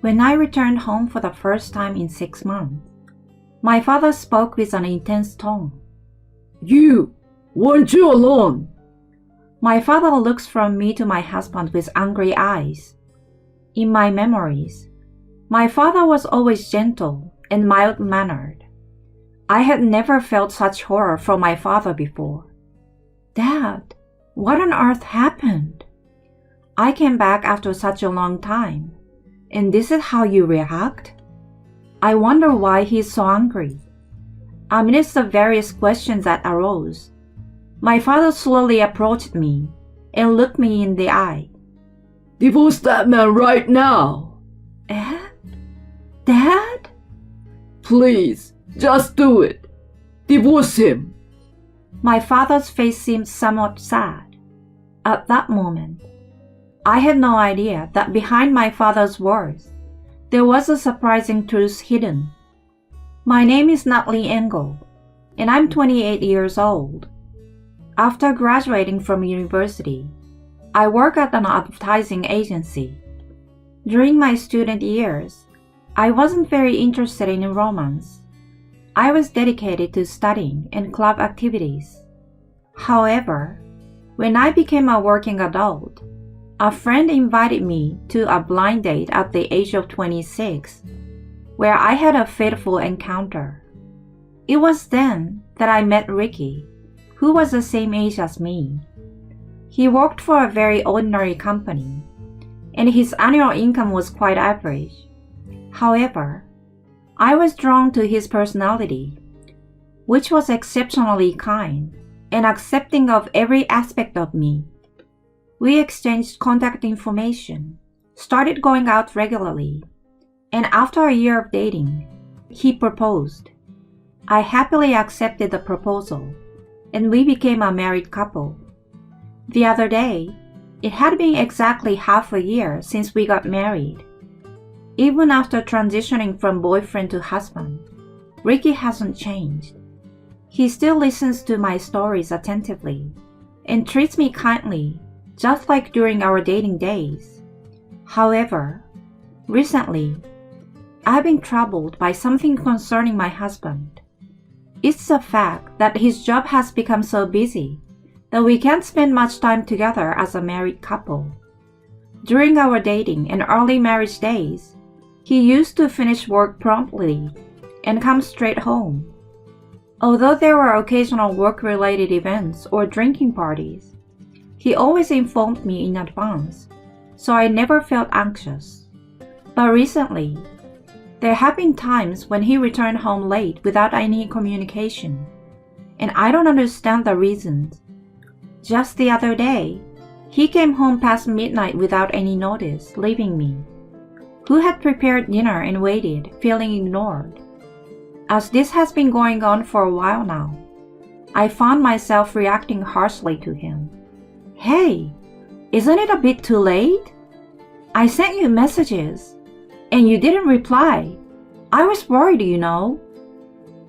When I returned home for the first time in 6 months, my father spoke with an intense tone. You! Weren't you alone? My father looks from me to my husband with angry eyes. In my memories, my father was always gentle and mild-mannered. I had never felt such horror from my father before. Dad, what on earth happened? I came back after such a long time, and this is how you react? I wonder why he's so angry. Amidst the various questions that arose, my father slowly approached me and looked me in the eye. Divorce that man right now! Eh? Dad? Please, just do it. Divorce him. My father's face seemed somewhat sad. At that moment, I had no idea that behind my father's words, there was a surprising truth hidden. My name is Natalie Engel, and I'm 28 years old. After graduating from university, I work at an advertising agency. During my student years, I wasn't very interested in romance. I was dedicated to studying and club activities. However, when I became a working adult, a friend invited me to a blind date at the age of 26, where I had a fateful encounter. It was then that I met Ricky, who was the same age as me. He worked for a very ordinary company, and his annual income was quite average. However, I was drawn to his personality, which was exceptionally kind and accepting of every aspect of me. We exchanged contact information, started going out regularly, and after a year of dating, he proposed. I happily accepted the proposal, and we became a married couple. The other day, it had been exactly half a year since we got married. Even after transitioning from boyfriend to husband, Ricky hasn't changed. He still listens to my stories attentively and treats me kindly, just like during our dating days. However, recently, I've been troubled by something concerning my husband. It's the fact that his job has become so busy that we can't spend much time together as a married couple. During our dating and early marriage days, he used to finish work promptly and come straight home. Although there were occasional work-related events or drinking parties, he always informed me in advance, so I never felt anxious. But recently, there have been times when he returned home late without any communication, and I don't understand the reasons. Just the other day, he came home past midnight without any notice, leaving me, who had prepared dinner and waited, feeling ignored. As this has been going on for a while now, I found myself reacting harshly to him. Hey, isn't it a bit too late? I sent you messages, and you didn't reply. I was worried, you know.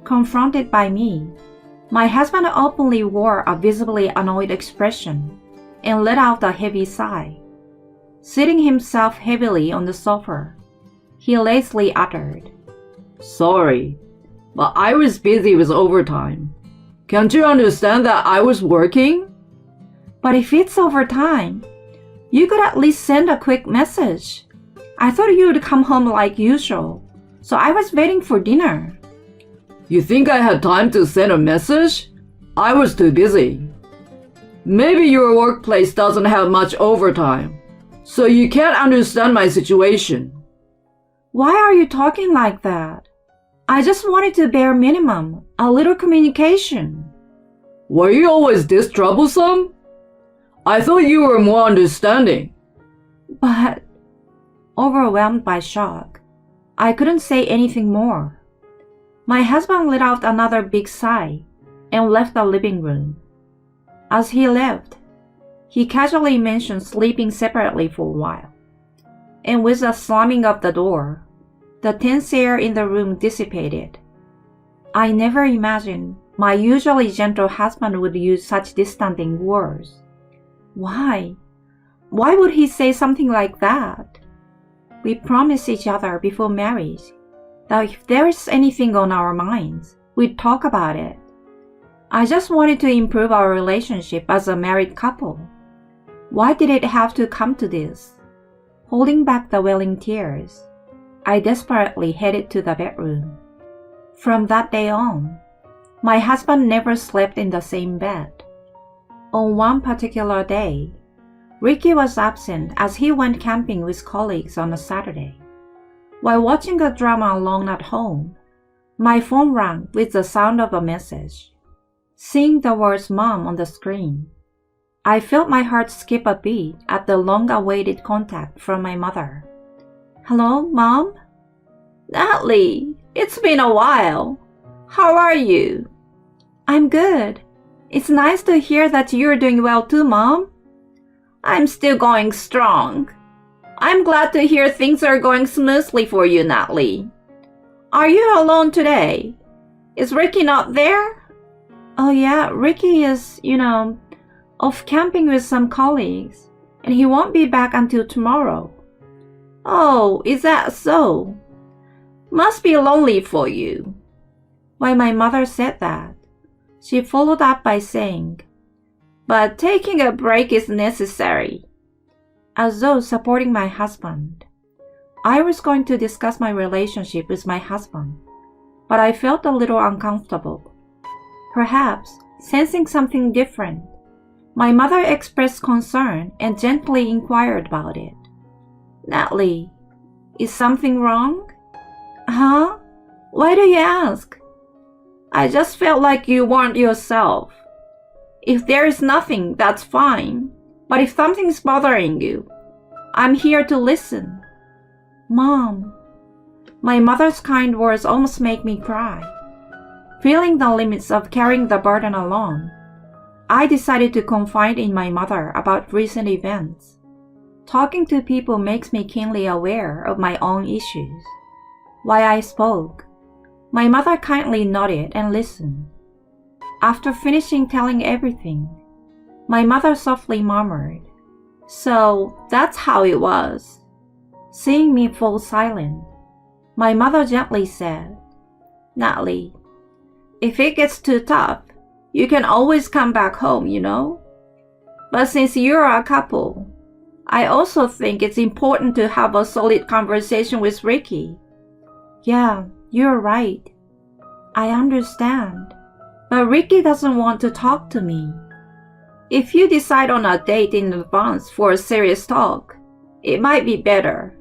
Confronted by me, my husband openly wore a visibly annoyed expression and let out a heavy sigh. Sitting himself heavily on the sofa, he lazily uttered, Sorry, but I was busy with overtime. Can't you understand that I was working? But if it's overtime, you could at least send a quick message. I thought you would come home like usual, so I was waiting for dinner. You think I had time to send a message? I was too busy. Maybe your workplace doesn't have much overtime, so you can't understand my situation. Why are you talking like that? I just wanted to bare minimum, a little communication. Were you always this troublesome? I thought you were more understanding. But, overwhelmed by shock, I couldn't say anything more. My husband let out another big sigh and left the living room. As he left, he casually mentioned sleeping separately for a while. And with a slamming of the door, the tense air in the room dissipated. I never imagined my usually gentle husband would use such distancing words. Why? Why would he say something like that? We promised each other before marriage that if there is anything on our minds, we'd talk about it. I just wanted to improve our relationship as a married couple. Why did it have to come to this? Holding back the welling tears, I desperately headed to the bedroom. From that day on, my husband never slept in the same bed. On one particular day, Ricky was absent as he went camping with colleagues on a Saturday. While watching a drama alone at home, my phone rang with the sound of a message. Seeing the words "Mom" on the screen, I felt my heart skip a beat at the long-awaited contact from my mother. "Hello, Mom?" "Natalie, it's been a while. How are you?" "I'm good. It's nice to hear that you're doing well too, Mom." "I'm still going strong. I'm glad to hear things are going smoothly for you, Natalie. Are you alone today? Is Ricky not there?" "Oh yeah, Ricky is, off camping with some colleagues, and he won't be back until tomorrow." "Oh, is that so? Must be lonely for you." When my mother said that, she followed up by saying, "But taking a break is necessary." As though supporting my husband. I was going to discuss my relationship with my husband, but I felt a little uncomfortable. Perhaps, sensing something different, my mother expressed concern and gently inquired about it. "Natalie, is something wrong?" "Huh? Why do you ask?" "I just felt like you weren't yourself. If there is nothing, that's fine. But if something's bothering you, I'm here to listen." "Mom." My mother's kind words almost make me cry. Feeling the limits of carrying the burden alone, I decided to confide in my mother about recent events. Talking to people makes me keenly aware of my own issues. While I spoke, my mother kindly nodded and listened. After finishing telling everything, my mother softly murmured, "So that's how it was." Seeing me fall silent, my mother gently said, "Natalie, if it gets too tough, you can always come back home, But since you're a couple, I also think it's important to have a solid conversation with Ricky." "Yeah, you're right. I understand. But Ricky doesn't want to talk to me." "If you decide on a date in advance for a serious talk, it might be better."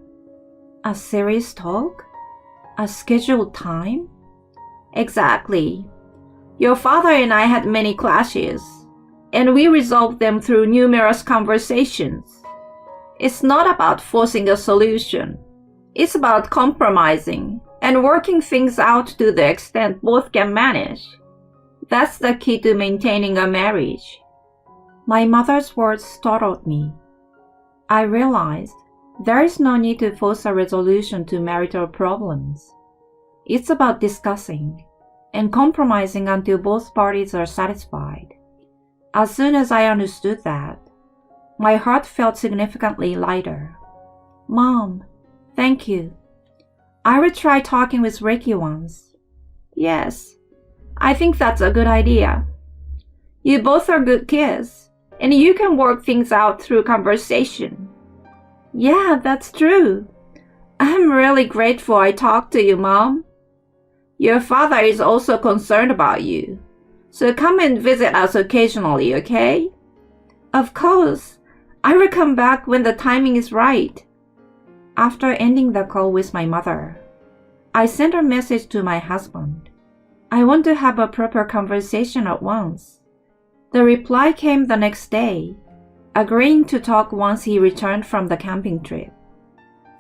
"A serious talk? A scheduled time?" "Exactly. Your father and I had many clashes, and we resolved them through numerous conversations. It's not about forcing a solution. It's about compromising and working things out to the extent both can manage. That's the key to maintaining a marriage." My mother's words startled me. I realized there is no need to force a resolution to marital problems. It's about discussing and compromising until both parties are satisfied. As soon as I understood that, my heart felt significantly lighter. "Mom, thank you. I will try talking with Ricky once." "Yes, I think that's a good idea. You both are good kids, and you can work things out through conversation." "Yeah, that's true. I'm really grateful I talked to you, Mom." "Your father is also concerned about you, so come and visit us occasionally, okay?" "Of course. I will come back when the timing is right." After ending the call with my mother, I sent a message to my husband. "I want to have a proper conversation at once." The reply came the next day, agreeing to talk once he returned from the camping trip.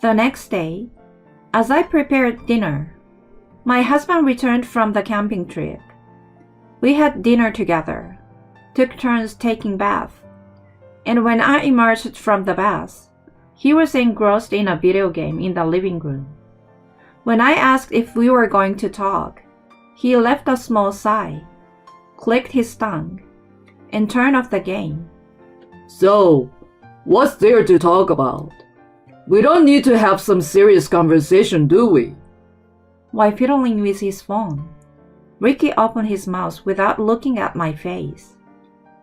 The next day, as I prepared dinner, my husband returned from the camping trip. We had dinner together, took turns taking baths, and when I emerged from the bath, he was engrossed in a video game in the living room. When I asked if we were going to talk, he left a small sigh, clicked his tongue, and turned off the game. "So, what's there to talk about?" We don't need to have some serious conversation, do we? While fiddling with his phone, Ricky opened his mouth without looking at my face.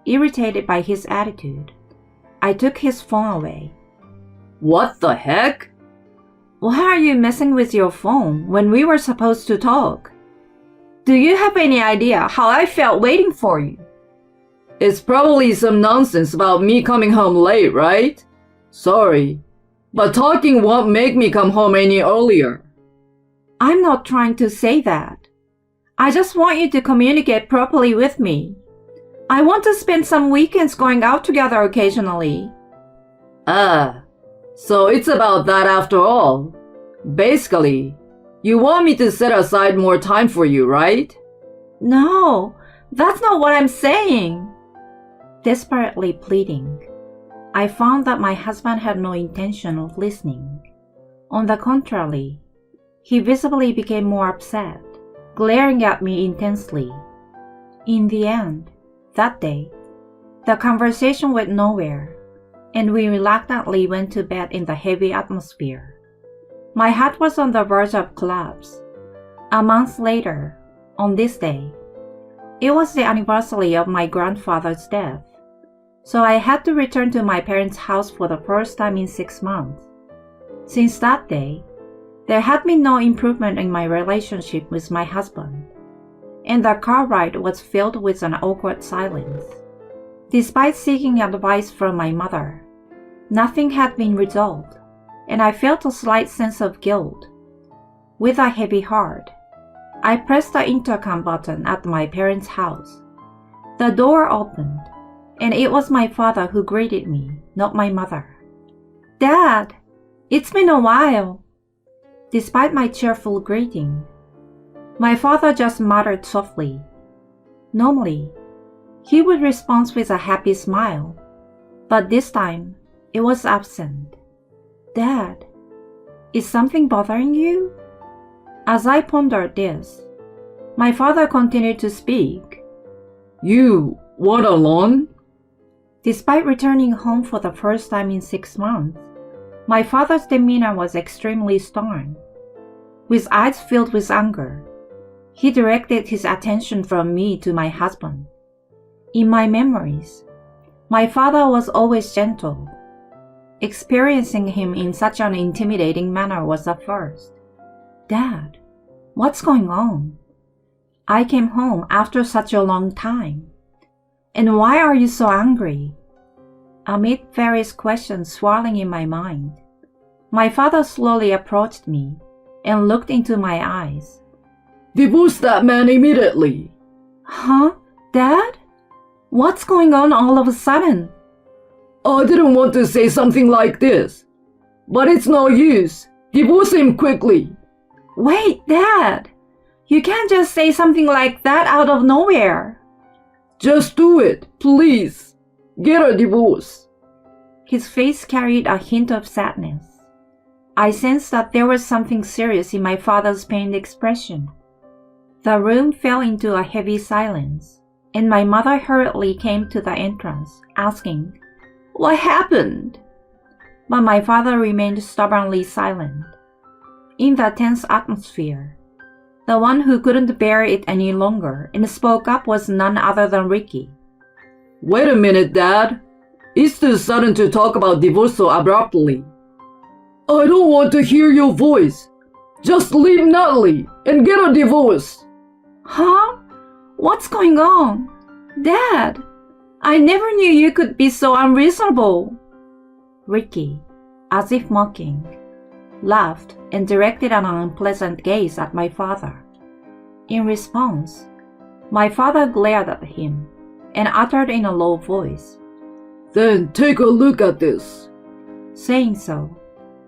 Irritated by his attitude, I took his phone away. What the heck? Why are you messing with your phone when we were supposed to talk? Do you have any idea how I felt waiting for you? It's probably some nonsense about me coming home late, right? Sorry, but talking won't make me come home any earlier. I'm not trying to say that. I just want you to communicate properly with me. I want to spend some weekends going out together occasionally. So it's about that after all. Basically, you want me to set aside more time for you, right? No, that's not what I'm saying. Desperately pleading, I found that my husband had no intention of listening. On the contrary, he visibly became more upset, glaring at me intensely. In the end, that day, the conversation went nowhere, and we reluctantly went to bed in the heavy atmosphere. My heart was on the verge of collapse. A month later, on this day, it was the anniversary of my grandfather's death, so I had to return to my parents' house for the first time in 6 months. Since that day, there had been no improvement in my relationship with my husband, and the car ride was filled with an awkward silence. Despite seeking advice from my mother, nothing had been resolved, and I felt a slight sense of guilt. With a heavy heart, I pressed the intercom button at my parents' house. The door opened, and it was my father who greeted me, not my mother. "Dad, it's been a while." Despite my cheerful greeting, my father just muttered softly. Normally, he would respond with a happy smile, but this time it was absent. "Dad, is something bothering you?" As I pondered this, my father continued to speak. You want a loan? Despite returning home for the first time in 6 months, my father's demeanor was extremely stern. With eyes filled with anger, he directed his attention from me to my husband. In my memories, my father was always gentle. Experiencing him in such an intimidating manner was a first. "Dad, what's going on? I came home after such a long time. And why are you so angry?" Amid various questions swirling in my mind, my father slowly approached me and looked into my eyes. Divorce that man immediately. "Huh? Dad? What's going on all of a sudden?" I didn't want to say something like this, but it's no use. Divorce him quickly. "Wait, Dad! You can't just say something like that out of nowhere." Just do it, please. Get a divorce. His face carried a hint of sadness. I sensed that there was something serious in my father's pained expression. The room fell into a heavy silence, and my mother hurriedly came to the entrance, asking, "What happened?" But my father remained stubbornly silent. In the tense atmosphere, the one who couldn't bear it any longer and spoke up was none other than Ricky. Wait a minute, Dad. It's too sudden to talk about divorce so abruptly. I don't want to hear your voice. Just leave Natalie and get a divorce. Huh? What's going on? Dad, I never knew you could be so unreasonable. Ricky, as if mocking, laughed and directed an unpleasant gaze at my father. In response, my father glared at him and uttered in a low voice, Then take a look at this. Saying so,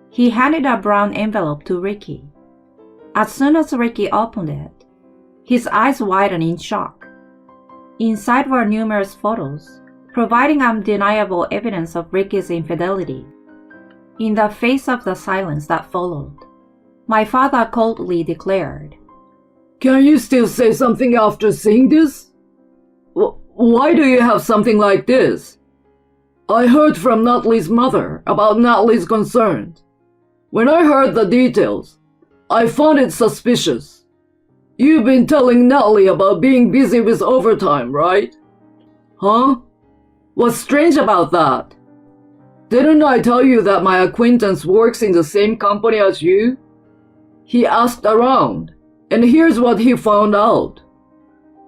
he handed a brown envelope to Ricky. As soon as Ricky opened it, his eyes widened in shock. Inside were numerous photos, providing undeniable evidence of Ricky's infidelity. In the face of the silence that followed, my father coldly declared, Can you still say something after seeing this? Why do you have something like this? I heard from Natalie's mother about Natalie's concerns. When I heard the details, I found it suspicious. You've been telling Natalie about being busy with overtime, right? Huh? What's strange about that? Didn't I tell you that my acquaintance works in the same company as you? He asked around, and here's what he found out.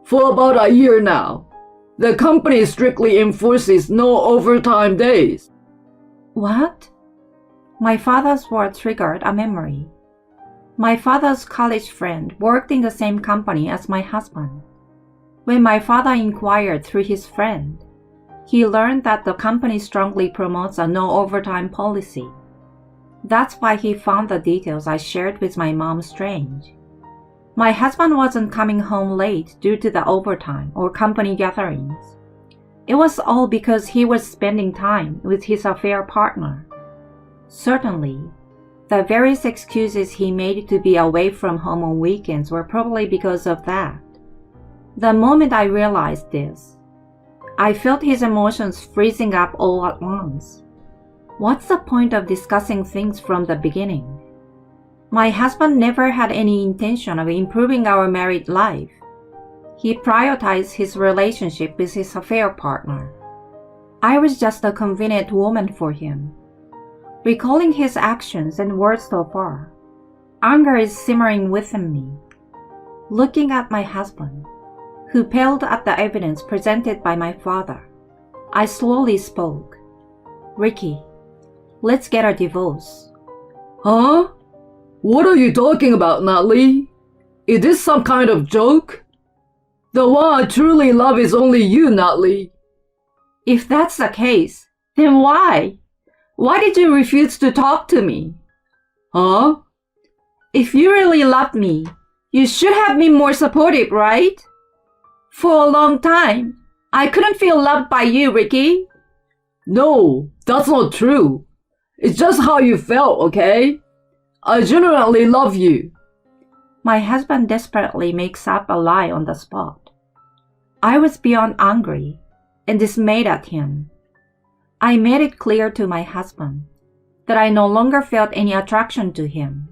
For about a year now, the company strictly enforces no overtime days. What? My father's words triggered a memory. My father's college friend worked in the same company as my husband. When my father inquired through his friend, he learned that the company strongly promotes a no overtime policy. That's why he found the details I shared with my mom strange. My husband wasn't coming home late due to the overtime or company gatherings. It was all because he was spending time with his affair partner. Certainly, the various excuses he made to be away from home on weekends were probably because of that. The moment I realized this, I felt his emotions freezing up all at once. What's the point of discussing things from the beginning? My husband never had any intention of improving our married life. He prioritized his relationship with his affair partner. I was just a convenient woman for him. Recalling his actions and words so far, anger is simmering within me. Looking at my husband, who paled at the evidence presented by my father, I slowly spoke. Ricky, let's get a divorce. Huh? What are you talking about, Natalie? Is this some kind of joke? The one I truly love is only you, Natalie. If that's the case, then why? Why did you refuse to talk to me? Huh? If you really loved me, you should have been more supportive, right? For a long time, I couldn't feel loved by you, Ricky. No, that's not true. It's just how you felt, okay? I genuinely love you. My husband desperately makes up a lie on the spot. I was beyond angry and dismayed at him. I made it clear to my husband that I no longer felt any attraction to him.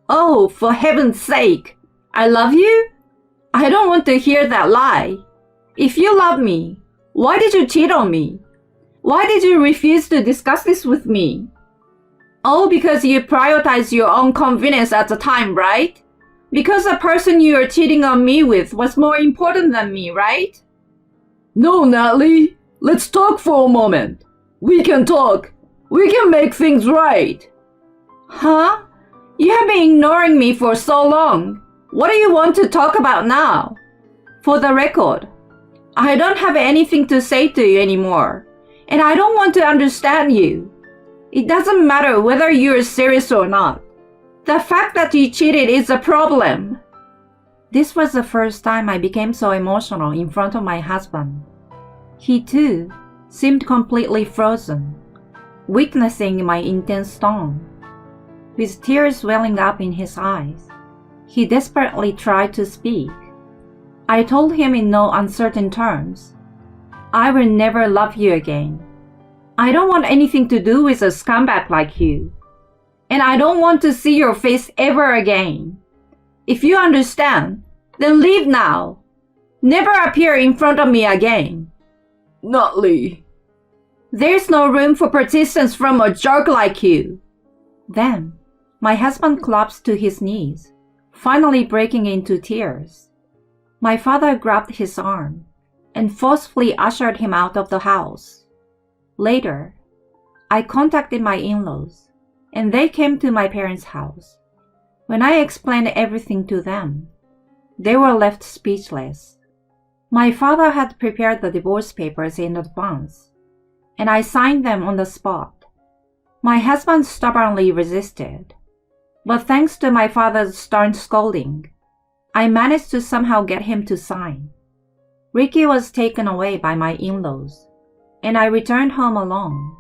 Oh, for heaven's sake! I love you? I don't want to hear that lie. If you love me, why did you cheat on me? Why did you refuse to discuss this with me? All because you prioritized your own convenience at the time, right? Because the person you were cheating on me with was more important than me, right? No, Natalie. Let's talk for a moment. We can talk. We can make things right. Huh? You have been ignoring me for so long. What do you want to talk about now? For the record, I don't have anything to say to you anymore, and I don't want to understand you. It doesn't matter whether you're serious or not. The fact that you cheated is a problem. This was the first time I became so emotional in front of my husband. He too seemed completely frozen, witnessing my intense tone. With tears welling up in his eyes, he desperately tried to speak. I told him in no uncertain terms, I will never love you again. I don't want anything to do with a scumbag like you. And I don't want to see your face ever again. If you understand, then leave now. Never appear in front of me again. Natalie. There's no room for persistence from a jerk like you. Then, my husband collapsed to his knees, finally breaking into tears. My father grabbed his arm and forcefully ushered him out of the house. Later, I contacted my in-laws, and they came to my parents' house. When I explained everything to them, they were left speechless. My father had prepared the divorce papers in advance, and I signed them on the spot. My husband stubbornly resisted, but thanks to my father's stern scolding, I managed to somehow get him to sign. Ricky was taken away by my in-laws, and I returned home alone.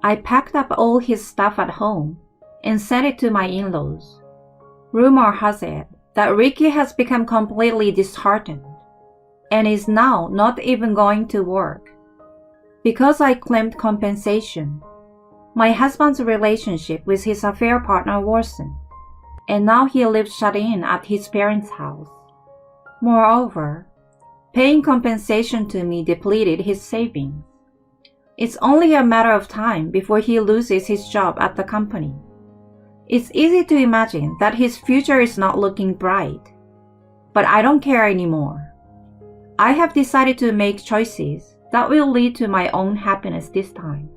I packed up all his stuff at home and sent it to my in-laws. Rumor has it that Ricky has become completely disheartened and is now not even going to work. Because I claimed compensation, My husband's relationship with his affair partner worsened, and now he lives shut in at his parents' house. Moreover, paying compensation to me depleted his savings. It's only a matter of time before he loses his job at the company. It's easy to imagine that his future is not looking bright. But I don't care anymore. I have decided to make choices that will lead to my own happiness this time.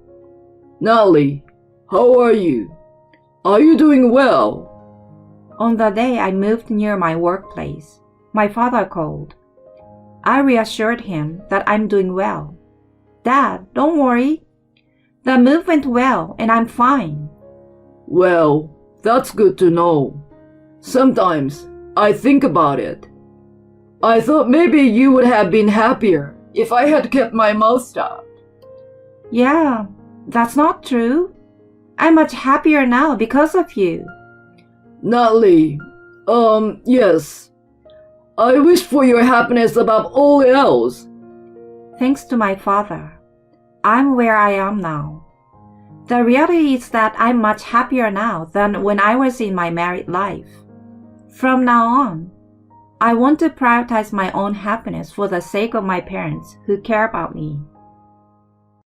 Natalie, how are you? Are you doing well? On the day I moved near my workplace, my father called. I reassured him that I'm doing well. Dad, don't worry. The move went well and I'm fine. Well, that's good to know. Sometimes I think about it. I thought maybe you would have been happier if I had kept my mouth shut. Yeah, that's not true. I'm much happier now because of you. Natalie, yes. I wish for your happiness above all else. Thanks to my father, I'm where I am now. The reality is that I'm much happier now than when I was in my married life. From now on, I want to prioritize my own happiness for the sake of my parents who care about me.